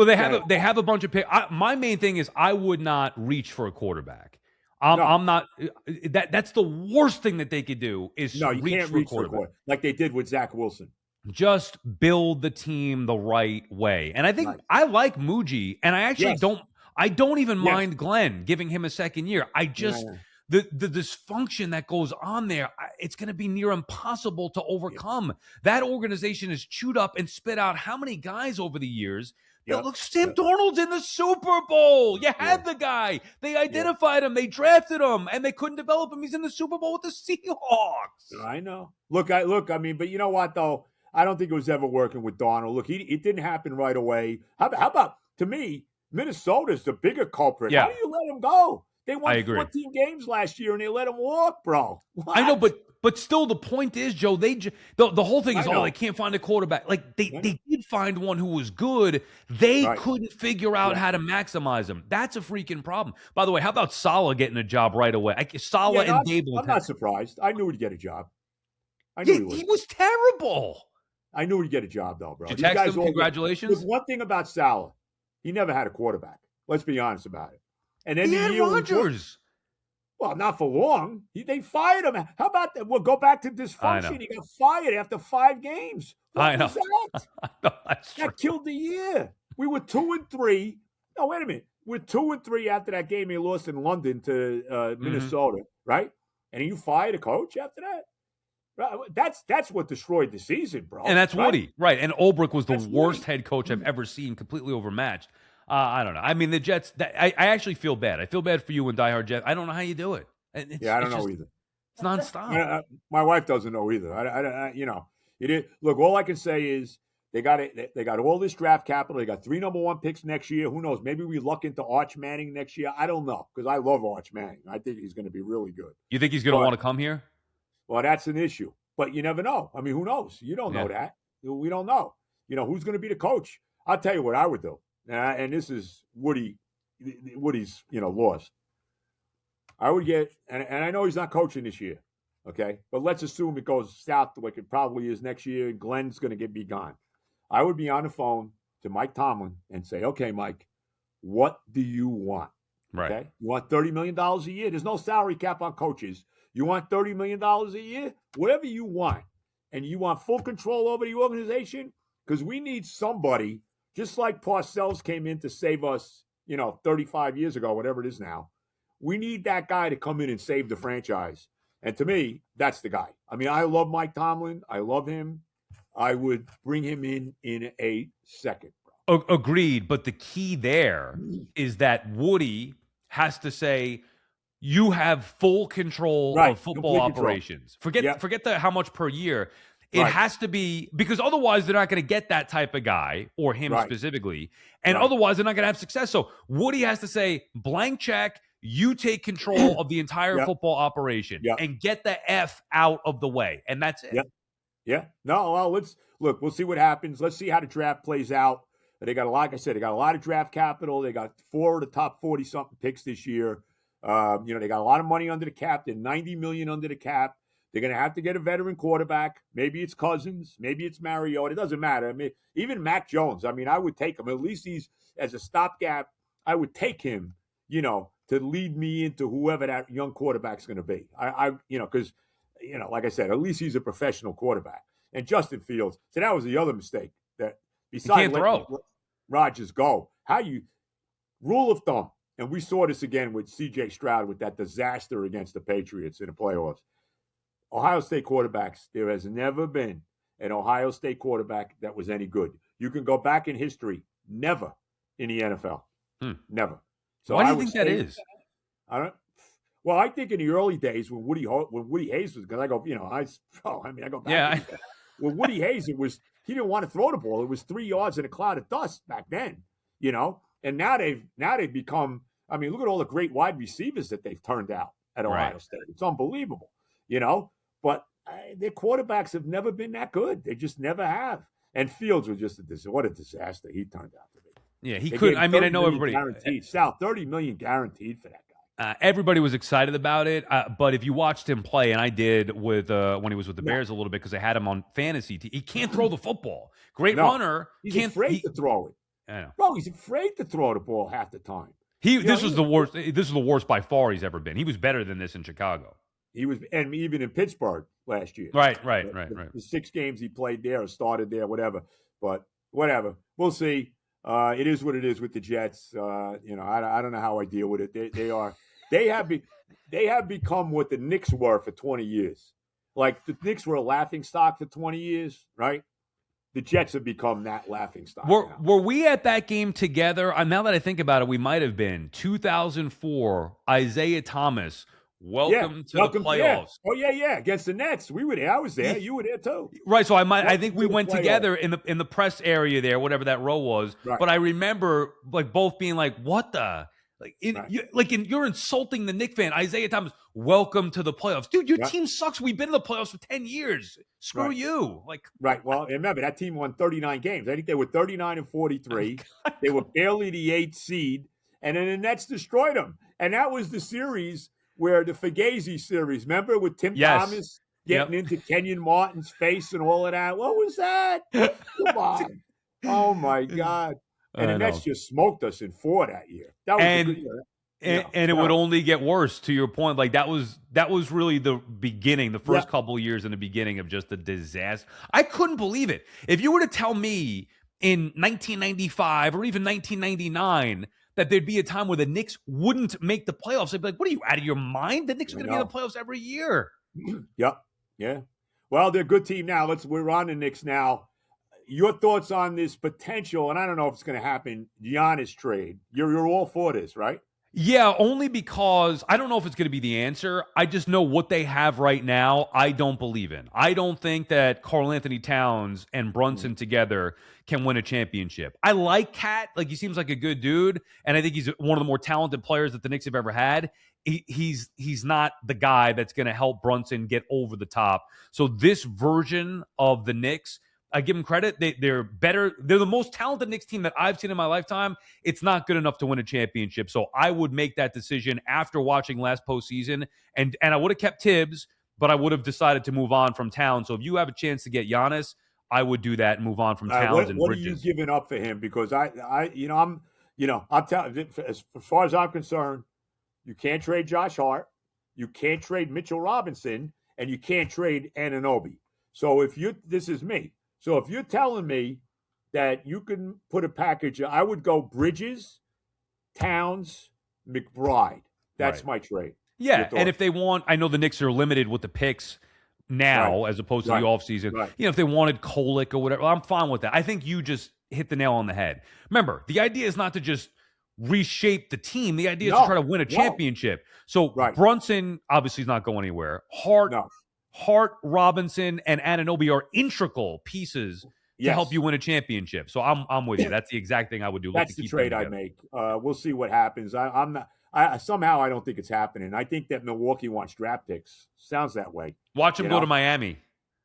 they have a bunch of picks. My main thing is I would not reach for a quarterback. I'm not. That's the worst thing that they could do is reach for a quarterback, like they did with Zach Wilson. Just build the team the right way. And I think I like Muji, and I actually don't. I don't even Yes. mind Glenn giving him a second year. I just Yeah. the dysfunction that goes on there, it's going to be near impossible to Yeah. overcome. That organization has chewed up and spit out how many guys over the years. Yep. Look, Sam Yep. Darnold's in the Super Bowl. You Yeah. had the guy. They Yeah. identified him. They drafted him, and they couldn't develop him. He's in the Super Bowl with the Seahawks. I know. Look. I mean, but you know what though? I don't think it was ever working with Donald. Look, it didn't happen right away. How about to me? Minnesota's the bigger culprit. Yeah. How do you let him go? They I won agree. 14 games last year and they let him walk, bro. What? I know, but still, the point is, Joe, the whole thing is, they can't find a quarterback. Like they did find one who was good. They couldn't figure out how to maximize him. That's a freaking problem. By the way, how about Saleh getting a job right away? Saleh and Dable. I'm not surprised. I knew he'd get a job. I knew he would. He was terrible. I knew he'd get a job though, bro. Did you text him? Congratulations. There's one thing about Saleh. He never had a quarterback. Let's be honest about it. And then he had Rodgers. Well, not for long. They fired him. How about that? We'll go back to dysfunction. He got fired after 5 games. What was that? I know. That killed the year. We were 2-3. No, wait a minute. We're 2-3 after that game he lost in London to Minnesota, right? And you fired a coach after that? That's what destroyed the season, bro. And that's Woody, right? And Ulbrich was the worst head coach I've ever seen, completely overmatched. I don't know. I mean, the Jets. I actually feel bad. I feel bad for you and diehard Jets. I don't know how you do it. I don't know either. It's nonstop. My wife doesn't know either. It is. Look, all I can say is they got it. They got all this draft capital. They got 3 number 1 picks next year. Who knows? Maybe we luck into Arch Manning next year. I don't know because I love Arch Manning. I think he's going to be really good. You think he's going to want to come here? Well, that's an issue. But you never know. I mean, who knows? You don't know that. We don't know. Who's going to be the coach? I'll tell you what I would do. And this is Woody's, lost. I would get, and I know he's not coaching this year, okay? But let's assume it goes south like it probably is next year, and Glenn's going to be gone. I would be on the phone to Mike Tomlin and say, okay, Mike, what do you want? Right. Okay? You want $30 million a year? There's no salary cap on coaches. You want $30 million a year? Whatever you want. And you want full control over the organization? Because we need somebody, just like Parcells came in to save us, 35 years ago, whatever it is now. We need that guy to come in and save the franchise. And to me, that's the guy. I mean, I love Mike Tomlin. I love him. I would bring him in a second. Agreed. But the key there is that Woody has to say, you have full control of football operations. Forget how much per year. It has to be, because otherwise they're not going to get that type of guy, or him specifically. And otherwise they're not going to have success. So Woody has to say, blank check, you take control of the entire football operation and get the F out of the way. And that's it. Yeah. No, well, we'll see what happens. Let's see how the draft plays out. They got like I said, they got a lot of draft capital. They got 4 of the top 40-something picks this year. They got a lot of money under the cap. They're $90 million under the cap. They're going to have to get a veteran quarterback. Maybe it's Cousins. Maybe it's Mariota. It doesn't matter. I mean, even Mac Jones. I mean, I would take him. At least he's as a stopgap. I would take him, to lead me into whoever that young quarterback's going to be. Because, like I said, at least he's a professional quarterback. And Justin Fields. So that was the other mistake that besides letting Rodgers go, rule of thumb. And we saw this again with C.J. Stroud with that disaster against the Patriots in the playoffs. Ohio State quarterbacks, there has never been an Ohio State quarterback that was any good. You can go back in history, never in the NFL. Never. So why do you think that is? Well, I think in the early days when Woody Hayes was good, I go back. Yeah. When Woody Hayes, he didn't want to throw the ball. It was 3 yards in a cloud of dust back then, And now they've become. I mean, look at all the great wide receivers that they've turned out at Ohio State. It's unbelievable, But their quarterbacks have never been that good. They just never have. And Fields was just what a disaster he turned out to be. Yeah, he couldn't. I mean, I know everybody. Guaranteed. Sal, $30 million guaranteed for that guy. Everybody was excited about it. But if you watched him play, and I did with when he was with the Bears a little bit because I had him on fantasy, he can't throw the football. Great runner. He's afraid to throw it. I know. Bro, he's afraid to throw the ball half the time. This was the worst. This is the worst by far he's ever been. He was better than this in Chicago. He was, and even in Pittsburgh last year. Right. The 6 games he played there or started there, whatever. But whatever. We'll see. It is what it is with the Jets. I don't know how I deal with it. They have become what the Knicks were for 20 years. Like the Knicks were a laughing stock for 20 years, right? The Jets have become that laughing stock now. Were we at that game together? Now that I think about it, we might have been 2004. Isaiah Thomas, welcome to the playoffs. Oh yeah, against the Nets. We were there. I was there. You were there too. Right. So I think we went together in the press area there, whatever that row was. Right. But I remember like both being like, "What the." You're insulting the Knicks fan. Isaiah Thomas, welcome to the playoffs. Dude, your team sucks. We've been in the playoffs for 10 years. Screw you. Right. Well, remember, that team won 39 games. I think they were 39 and 43. They were barely the 8th seed. And then the Nets destroyed them. And that was the series where the Fugazi series, remember, with Tim Thomas getting into Kenyon Martin's face and all of that? What was that? Come on. Oh, my God. And the Nets just smoked us in 4 that year. That was a good year. And it would only get worse, to your point. Like that was really the beginning, the first couple of years in the beginning of just a disaster. I couldn't believe it. If you were to tell me in 1995 or even 1999 that there'd be a time where the Knicks wouldn't make the playoffs, I'd be like, what are you, out of your mind? The Knicks are going to be in the playoffs every year. Yep. Yeah. Well, they're a good team now. We're on the Knicks now. Your thoughts on this potential, and I don't know if it's going to happen, Giannis trade. You're all for this, right? Yeah, only because I don't know if it's going to be the answer. I just know what they have right now, I don't believe in. I don't think that Karl Anthony Towns and Brunson together can win a championship. I like Cat. Like, he seems like a good dude, and I think he's one of the more talented players that the Knicks have ever had. He's not the guy that's going to help Brunson get over the top. So this version of the Knicks, I give them credit. They're better. They're the most talented Knicks team that I've seen in my lifetime. It's not good enough to win a championship. So I would make that decision after watching last postseason. And I would have kept Tibbs, but I would have decided to move on from Towns. So if you have a chance to get Giannis, I would do that and move on from Towns and Bridges. What are you giving up for him? Because I'm telling, as far as I'm concerned, you can't trade Josh Hart, you can't trade Mitchell Robinson, and you can't trade Anunoby. So this is me. So if you're telling me that you can put a package, I would go Bridges, Towns, McBride. That's my trade. Yeah, and if they want, I know the Knicks are limited with the picks now as opposed to the offseason. Right. If they wanted Kolek or whatever, I'm fine with that. I think you just hit the nail on the head. Remember, the idea is not to just reshape the team. The idea is to try to win a championship. So Brunson obviously is not going anywhere. Hart, Robinson, and Anunoby are integral pieces to help you win a championship. So I'm with you. That's the exact thing I would do. That's the trade I make. We'll see what happens. I'm not. Somehow I don't think it's happening. I think that Milwaukee wants draft picks. Sounds that way. Watch him go to Miami.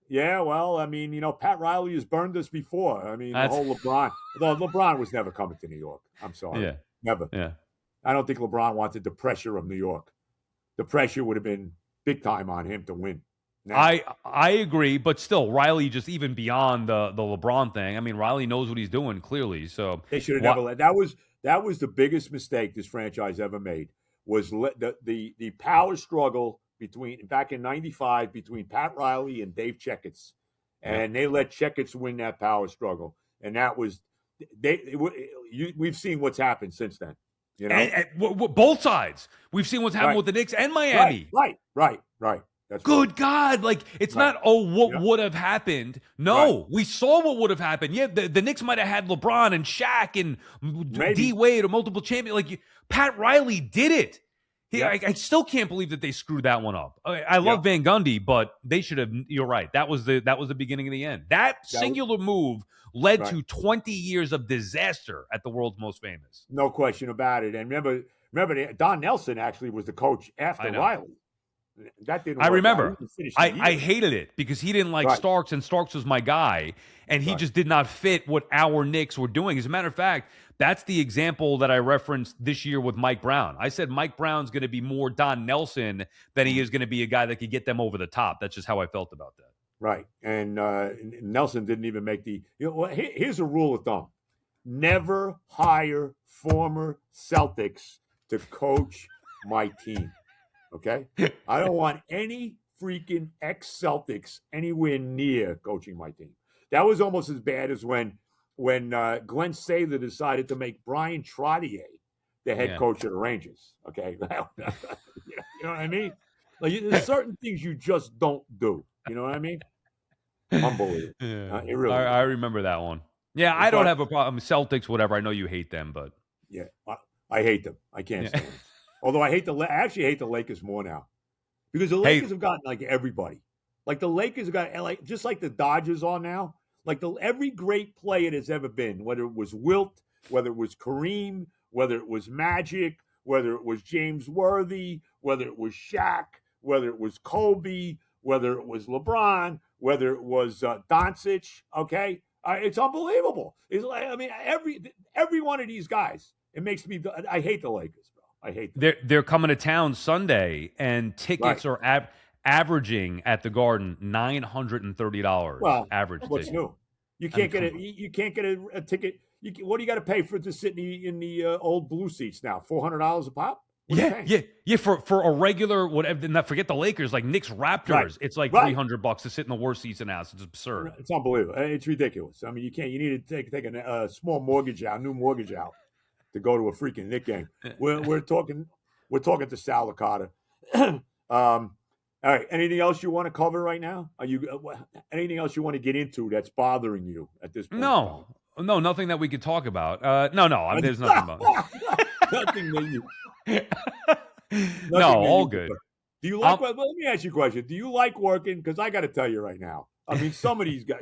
Yeah, well, I mean, Pat Riley has burned us before. I mean, the whole LeBron. LeBron was never coming to New York. I'm sorry. Yeah. Never. Yeah. I don't think LeBron wanted the pressure of New York. The pressure would have been big time on him to win. Now, I agree, but still, Riley just even beyond the LeBron thing. I mean, Riley knows what he's doing clearly. So they should have never let. That was the biggest mistake this franchise ever made. Was the power struggle back in '95 between Pat Riley and Dave Checketts, and they let Checketts win that power struggle, and that was we've seen what's happened since then. And both sides. We've seen what's happened with the Knicks and Miami. Right. That's Good God. Like, it's not, what would have happened. No, we saw what would have happened. Yeah, the Knicks might have had LeBron and Shaq and D-Wade or multiple champions. Like, Pat Riley did it. I still can't believe that they screwed that one up. I love Van Gundy, but they should have, you're right. That was the beginning of the end. That singular move led to 20 years of disaster at the world's most famous. No question about it. And remember Don Nelson actually was the coach after Riley. That didn't work. I remember. I hated it because he didn't like Starks, and Starks was my guy, and he just did not fit what our Knicks were doing. As a matter of fact, that's the example that I referenced this year with Mike Brown. I said Mike Brown's going to be more Don Nelson than he is going to be a guy that could get them over the top. That's just how I felt about that. Right. And Nelson didn't even make here's a rule of thumb. Never hire former Celtics to coach my team. Okay? I don't want any freaking ex-Celtics anywhere near coaching my team. That was almost as bad as when when Glenn Sather decided to make Brian Trottier the head Yeah. coach of the Rangers. Okay, you know what I mean? Like there's certain things you just don't do. You know what I mean? Unbelievable. Yeah. It really I is. remember that one. Yeah, I don't But have a problem. Celtics, whatever. I know you hate them, but yeah, I hate them. I can't yeah. stand them. Although I actually hate the Lakers more now because the Hey, Lakers have gotten like everybody. Like the Lakers have got like just like the Dodgers are now. Like every great player that's ever been, whether it was Wilt, whether it was Kareem, whether it was Magic, whether it was James Worthy, whether it was Shaq, whether it was Kobe, whether it was LeBron, whether it was Doncic. Okay, it's unbelievable. It's like I mean every one of these guys. It makes me. I hate the Lakers, bro. I hate them. they're coming to town Sunday, and Right. tickets are averaging at the Garden $930 Well, average what's ticket. new? You I mean, can't get come a on. you can't get a ticket. What do you got to pay for to sit in the old blue seats now? $400 a pop. What are you Yeah, paying? yeah. For a regular whatever, not forget the Lakers, like Knicks Right, Raptors, it's like right. $300 to sit in the worst seats in the house. It's absurd. It's unbelievable. It's ridiculous. I mean, you can't. You need to take a small mortgage out, new mortgage out, to go to a freaking Knick game. We're talking to Sal Licata. All right. Anything else you want to cover right now? Are you anything else you want to get into that's bothering you at this point? No, no, nothing that we could talk about. No, there's nothing about. Nothing that you. No, Nothing that all you. good. Do you like? Well, let me ask you a question. Do you like working? Because I got to tell you right now. I mean, some of these guys,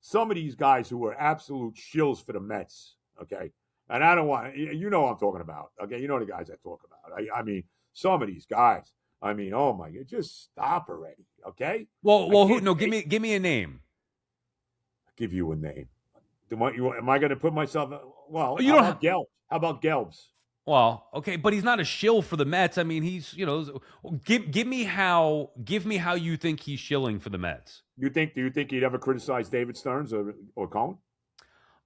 some of these guys who are absolute shills for the Mets. Okay, and I don't want you know what I'm talking about. Okay, you know the guys I talk about. I mean, some of these guys. I mean, oh my God, just stop already. Okay. Well, who? No, give me a name. I'll give you a name. Am I going to put myself? Well, You how don't. about Gelbs? How about Gelbs? Well, okay, but he's not a shill for the Mets. I mean, he's give me how you think he's shilling for the Mets. Do you think he'd ever criticize David Stearns or Cohen?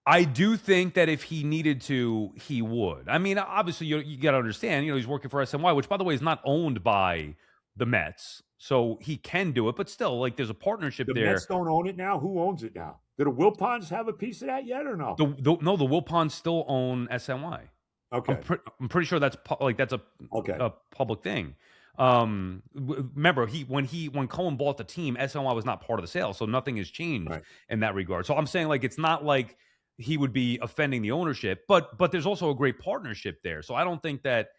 I do think that if he needed to, he would. I mean, obviously, you got to understand. He's working for SNY, which, by the way, is not owned by the Mets, so he can do it. But still, like, there's a partnership The there. Mets don't own it now. Who owns it now? Did the Wilpons have a piece of that yet, or no? No, the Wilpons still own SNY. Okay, I'm pretty sure that's a public thing. Remember, when Cohen bought the team, SNY was not part of the sale, so nothing has changed in that regard. So I'm saying, like, it's not like he would be offending the ownership, but there's also a great partnership there. So I don't think that.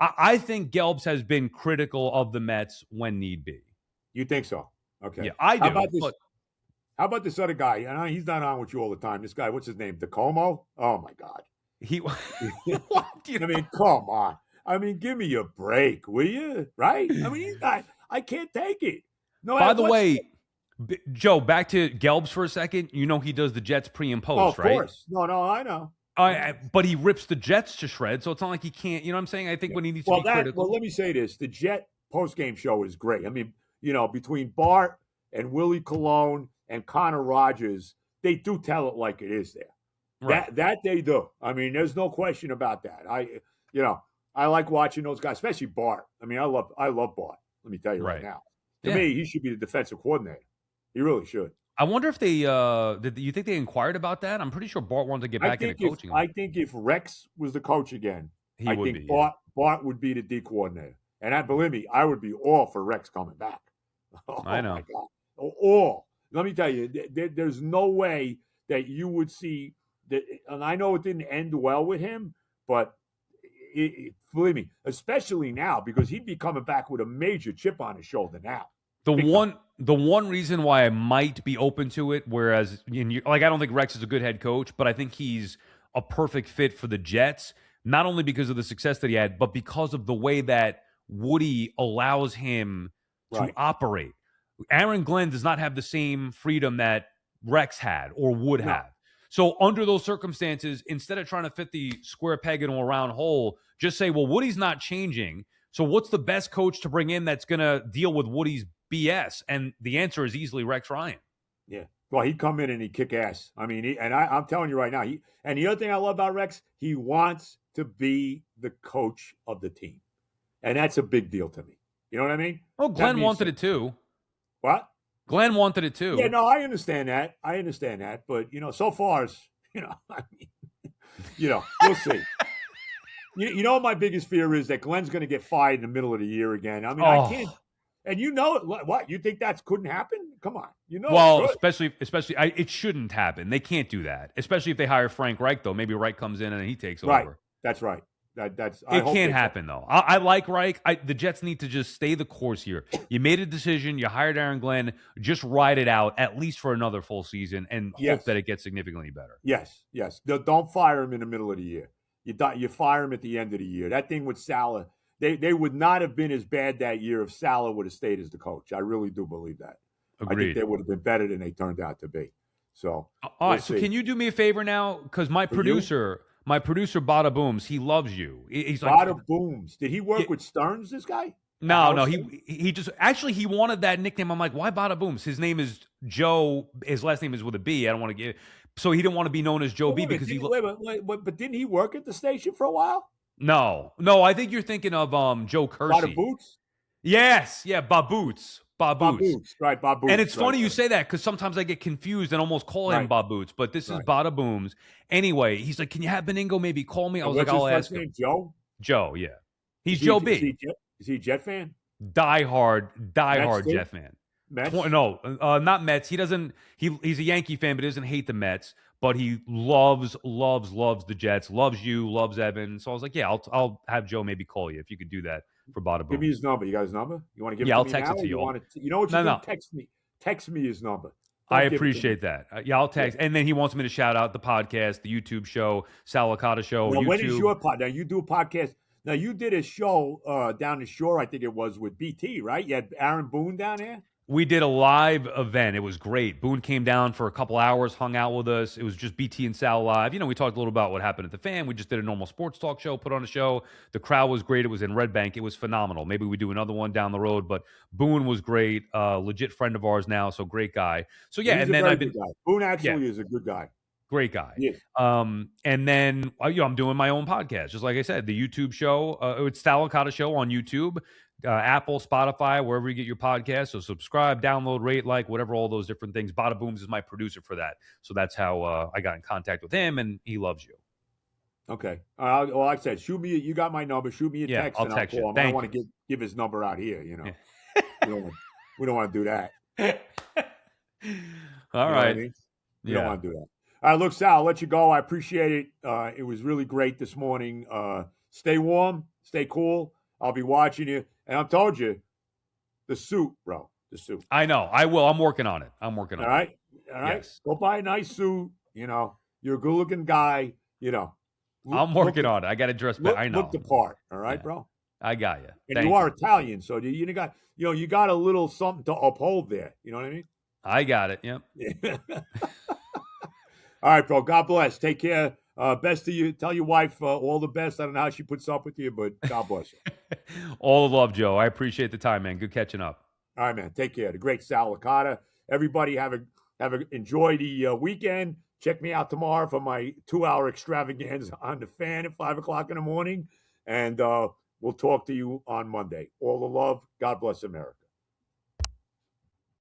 I think Gelbs has been critical of the Mets when need be. You think so? Okay. Yeah, I do. How about this other guy? And he's not on with you all the time. This guy, what's his name? DeComo? Oh my God. I mean, come on. I mean, give me a break, will you? Right? I mean, I can't take it. No. By the way, Joe, back to Gelbs for a second. He does the Jets pre and post, right? Of course. No, I know. But he rips the Jets to shreds, so it's not like he can't. You know what I'm saying? I think when he needs to be critical. Well, let me say this: the Jet post-game show is great. I mean, between Bart and Willie Colon and Connor Rogers, they do tell it like it is there. Right. That they do. I mean, there's no question about that. I like watching those guys, especially Bart. I mean, I love Bart. Let me tell you right now. To me, he should be the defensive coordinator. He really should. I wonder if they did. You think they inquired about that? I'm pretty sure Bart wanted to get back into coaching. I think if Rex was the coach again, Bart would be the D coordinator. And believe me, I would be all for Rex coming back. I know. My God. All. Let me tell you, there's no way that you would see that. And I know it didn't end well with him, but believe me, especially now, because he'd be coming back with a major chip on his shoulder now. The one reason why I might be open to it, whereas I don't think Rex is a good head coach, but I think he's a perfect fit for the Jets, not only because of the success that he had, but because of the way that Woody allows him to operate. Aaron Glenn does not have the same freedom that Rex had or would have. So under those circumstances, instead of trying to fit the square peg into a round hole, just say, well, Woody's not changing. So what's the best coach to bring in that's going to deal with Woody's BS? And the answer is easily Rex Ryan. Yeah. Well, he'd come in and he'd kick ass. I mean, I'm telling you right now, and the other thing I love about Rex, he wants to be the coach of the team. And that's a big deal to me. You know what I mean? Oh, Glenn wanted it too. What? Glenn wanted it too. Yeah, no, I understand that. But, so far, I mean, we'll see. You know what my biggest fear is that Glenn's going to get fired in the middle of the year again. I mean, I can't. Oh, And what? You think that couldn't happen? Come on, it well, could. it shouldn't happen. They can't do that, especially if they hire Frank Reich. Though maybe Reich comes in and then he takes Right. over. That's right. I It hope can't they. happen though. I like Reich. The Jets need to just stay the course here. You made a decision. You hired Aaron Glenn. Just ride it out at least for another full season and hope Yes. that it gets significantly better. Yes. Don't fire him in the middle of the year. You fire him at the end of the year. That thing with Salah, they would not have been as bad that year if Salah would have stayed as the coach. I really do believe that. I think Agreed. they would have been better than they turned out to be. So, All right. So can you do me a favor now? Because my producer, Bada Booms, he loves you. He's like Bada Booms. Did he work with Stearns? This guy? No. He just actually he wanted that nickname. I'm like, why Bada Booms? His name is Joe. His last name is with a B. I don't want to give. So he didn't want to be known as Joe B because but didn't he work at the station for a while? No. I think you're thinking of Joe Kersey. Bada Boots? Yes, yeah, Baboots. Right, Baboots. And it's funny you say that because sometimes I get confused and almost call him Baboots, but this is Bada Booms. Anyway, he's like, "Can you have Benigno maybe call me?" I was like, "I'll ask him." Joe, yeah, he's Joe B. Is he a Jet fan? Die-hard Jet fan. Mets? No, not Mets. He doesn't. He's a Yankee fan, but he doesn't hate the Mets. But he loves the Jets. Loves you. Loves Evan. So I was like, yeah, I'll have Joe maybe call you if you could do that for Bada Boom. Give me his number. You got his number? You want to give it to I'll me text now, it to you. You know what you do? Text me. Text me his number. I appreciate that. Yeah, I'll text. And then he wants me to shout out the podcast, the YouTube show, Sal Licata show. Now, YouTube. when is your pod? Now, you do a podcast. Now, you did a show down the shore, I think it was, with BT, right? You had Aaron Boone down there? We did a live event. It was great. Boone came down for a couple hours, hung out with us. It was just BT and Sal live. We talked a little about what happened at the Fan. We just did a normal sports talk show, put on a show. The crowd was great. It was in Red Bank. It was phenomenal. Maybe we do another one down the road, but Boone was great. Legit friend of ours now, so great guy. So yeah, and then I've been Boone actually is a good guy. Great guy. Yes. And then I'm doing my own podcast, just like I said, the YouTube show. It's Sal Licata Show on YouTube. Apple, Spotify, wherever you get your podcast. So subscribe, download, rate, like, whatever, all those different things. Bada Booms is my producer for that. So that's how I got in contact with him, and he loves you. Okay. Well, like I said, you got my number. Shoot me a text. I'll text you. I don't want to give his number out here, Yeah. we don't want to do that. All right. I mean? We don't want to do that. All right, look, Sal, I'll let you go. I appreciate it. It was really great this morning. Stay warm. Stay cool. I'll be watching you. And I told you, the suit, bro. The suit. I know. I will. I'm working on it. All right? Yes. Go buy a nice suit. You're a good-looking guy. I'm working on it. I got to dress better. I know. Look the part. All right, bro? I got you. And you are Italian, so you got a little something to uphold there. You know what I mean? I got it. Yep. All right, bro. God bless. Take care. Best to you. Tell your wife all the best. I don't know how she puts up with you, but God bless you. All the love, Joe. I appreciate the time, man. Good catching up. All right, man. Take care. The great Sal Licata. Everybody enjoy the weekend. Check me out tomorrow for my 2-hour extravaganza on the Fan at 5:00 in the morning, and we'll talk to you on Monday. All the love. God bless America.